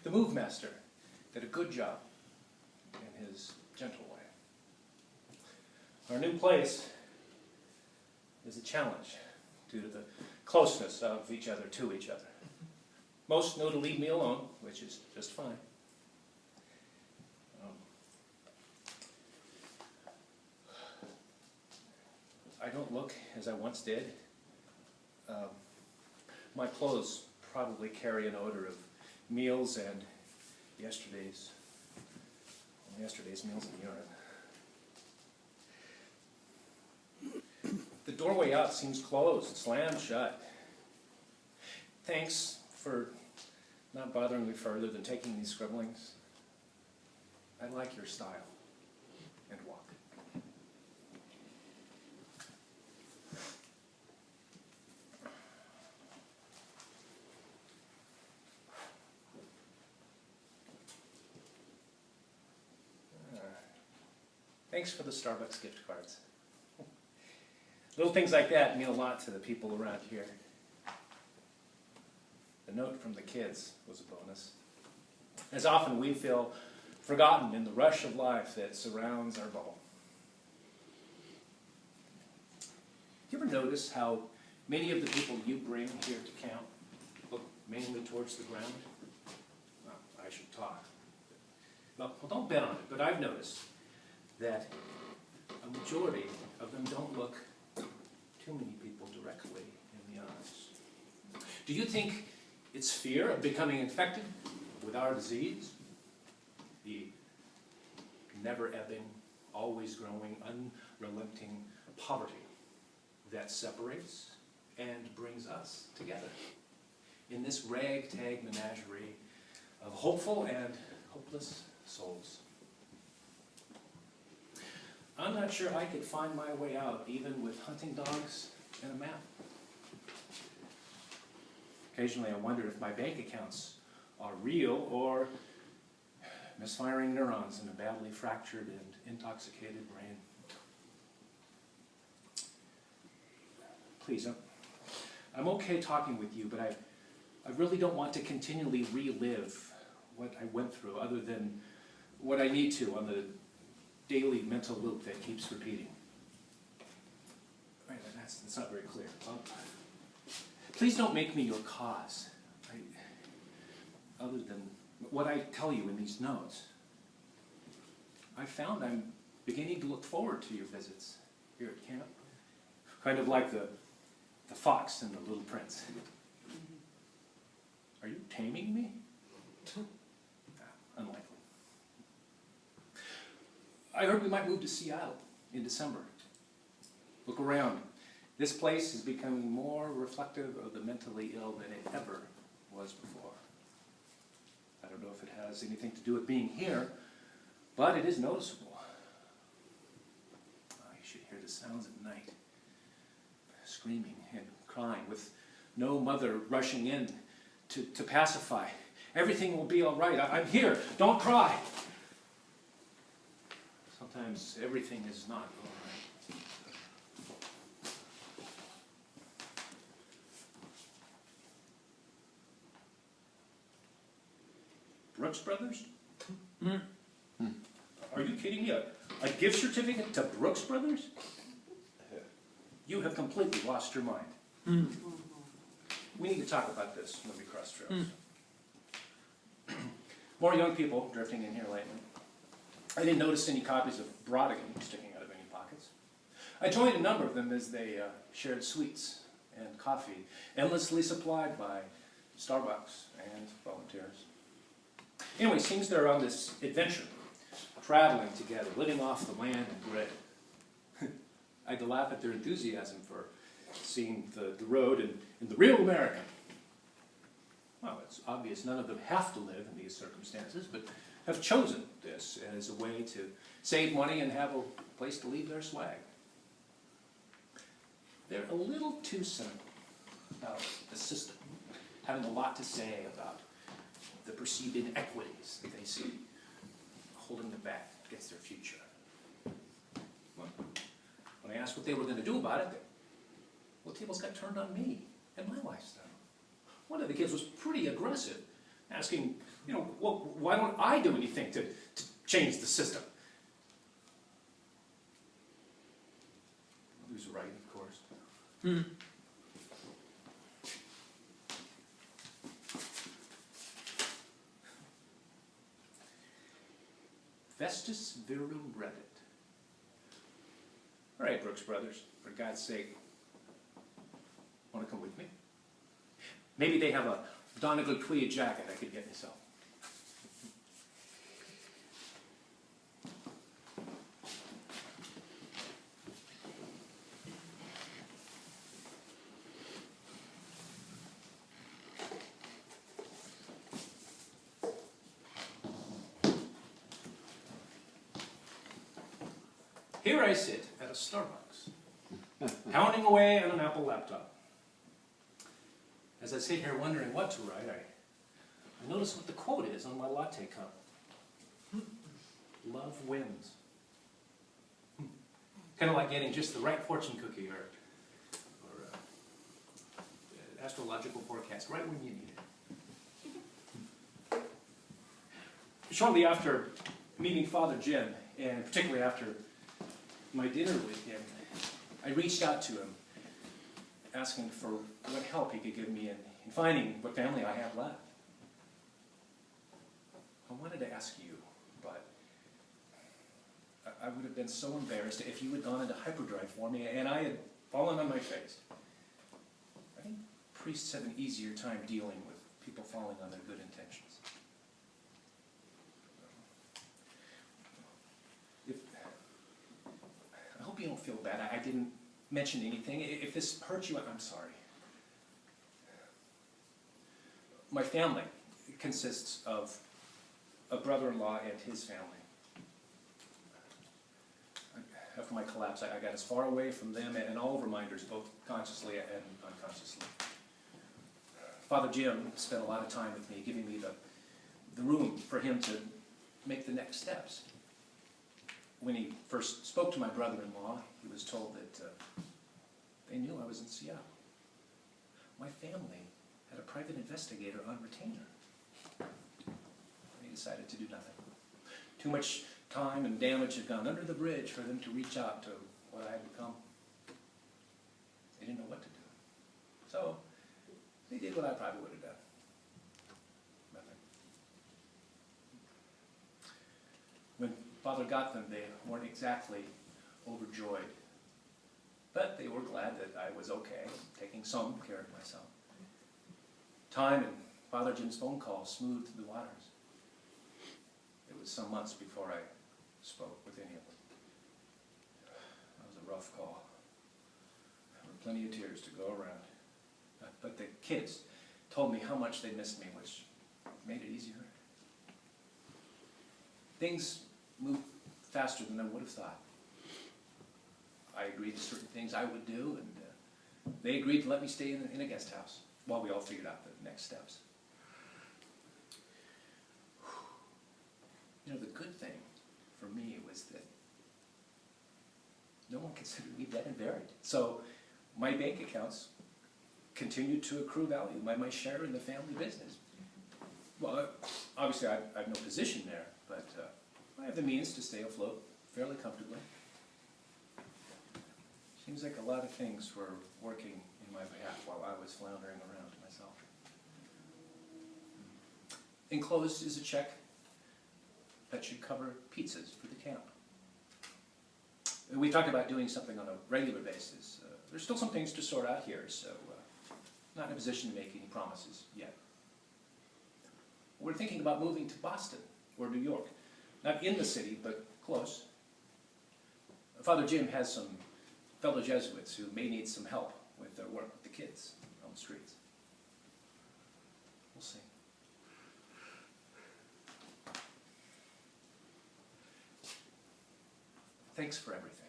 The move master did a good job in his gentle way. Our new place is a challenge due to the closeness of each other to each other. Most know to leave me alone, which is just fine. I don't look as I once did. My clothes probably carry an odor of meals and yesterday's meals and urine. The doorway out seems closed, slammed shut. Thanks for not bothering me further than taking these scribblings. I like your style and walk. Thanks for the Starbucks gift cards. Little things like that mean a lot to the people around here. The note from the kids was a bonus. As often we feel forgotten in the rush of life that surrounds our bubble. You ever notice how many of the people you bring here to camp look mainly towards the ground? Well, I should talk. Well, don't bet on it, but I've noticed that a majority of them don't look too many people directly in the eyes. Do you think it's fear of becoming infected with our disease? The never-ebbing, always growing, unrelenting poverty that separates and brings us together in this ragtag menagerie of hopeful and hopeless souls. I'm not sure I could find my way out even with hunting dogs and a map. Occasionally I wonder if my bank accounts are real or misfiring neurons in a badly fractured and intoxicated brain. Please, I'm okay talking with you, but I really don't want to continually relive what I went through other than what I need to on the daily mental loop that keeps repeating. Right, that's not very clear. Please don't make me your cause, other than what I tell you in these notes. I found I'm beginning to look forward to your visits here at camp. Kind of like the fox in The Little Prince. Are you taming me? Unlikely. I heard we might move to Seattle in December. Look around. This place is becoming more reflective of the mentally ill than it ever was before. I don't know if it has anything to do with being here, but it is noticeable. Oh, you should hear the sounds at night. Screaming and crying with no mother rushing in to pacify. Everything will be all right. I'm here. Don't cry. Sometimes everything is not all right. Brooks Brothers? Are you kidding me? A gift certificate to Brooks Brothers? You have completely lost your mind. We need to talk about this when we cross trails. More young people drifting in here lately. I didn't notice any copies of Brodigan sticking out of any pockets. I joined a number of them as they shared sweets and coffee, endlessly supplied by Starbucks and volunteers. Anyway, it seems they're on this adventure, traveling together, living off the land and grid. I had to laugh at their enthusiasm for seeing the road in the real America. Well, it's obvious none of them have to live in these circumstances, but have chosen this as a way to save money and have a place to leave their swag. They're a little too cynical about the system, having a lot to say about the perceived inequities that they see holding them back against their future. Well, when I asked what they were going to do about it, well, tables got turned on me and my lifestyle. One of the kids was pretty aggressive, asking You know, well, why don't I do anything to change the system? Who's right, of course. Vestus virum reddit. All right, Brooks Brothers, for God's sake, want to come with me? Maybe they have a Donegal tweed jacket I could get myself. Here I sit at a Starbucks, pounding away on an Apple laptop. As I sit here wondering what to write, I notice what the quote is on my latte cup. Love wins. Kind of like getting just the right fortune cookie or astrological forecast right when you need it. Shortly after meeting Father Jim, and particularly after my dinner with him, I reached out to him, asking for what help he could give me in finding what family I have left. I wanted to ask you, but I would have been so embarrassed if you had gone into hyperdrive for me and I had fallen on my face. I think priests have an easier time dealing with people falling on their good intentions. I hope you don't feel bad. I didn't mention anything. If this hurts you, I'm sorry. My family consists of a brother-in-law and his family. After my collapse, I got as far away from them and all reminders, both consciously and unconsciously. Father Jim spent a lot of time with me, giving me the room for him to make the next steps. When he first spoke to my brother-in-law, he was told that they knew I was in Seattle. My family had a private investigator on retainer. They decided to do nothing. Too much time and damage had gone under the bridge for them to reach out to what I had become. They didn't know what to do. So they did what I probably would have done. Nothing. When Father got them, they weren't exactly overjoyed. But they were glad that I was okay, taking some care of myself. Time and Father Jim's phone call smoothed the waters. It was some months before I spoke with any of them. That was a rough call. There were plenty of tears to go around. But the kids told me how much they missed me, which made it easier. Things moved faster than I would have thought. I agreed to certain things I would do, and they agreed to let me stay in a guest house while we all figured out the next steps. You know, the good thing for me was that no one considered me dead and buried. So my bank accounts continued to accrue value, my share in the family business. Well, obviously I have no position there, but I have the means to stay afloat fairly comfortably. Seems like a lot of things were working in my behalf while I was floundering around myself. Enclosed is a check that should cover pizzas for the camp. We talked about doing something on a regular basis. There's still some things to sort out here, so not in a position to make any promises yet. We're thinking about moving to Boston or New York. Not in the city, but close. Father Jim has some fellow Jesuits who may need some help with their work with the kids on the streets. We'll see. Thanks for everything.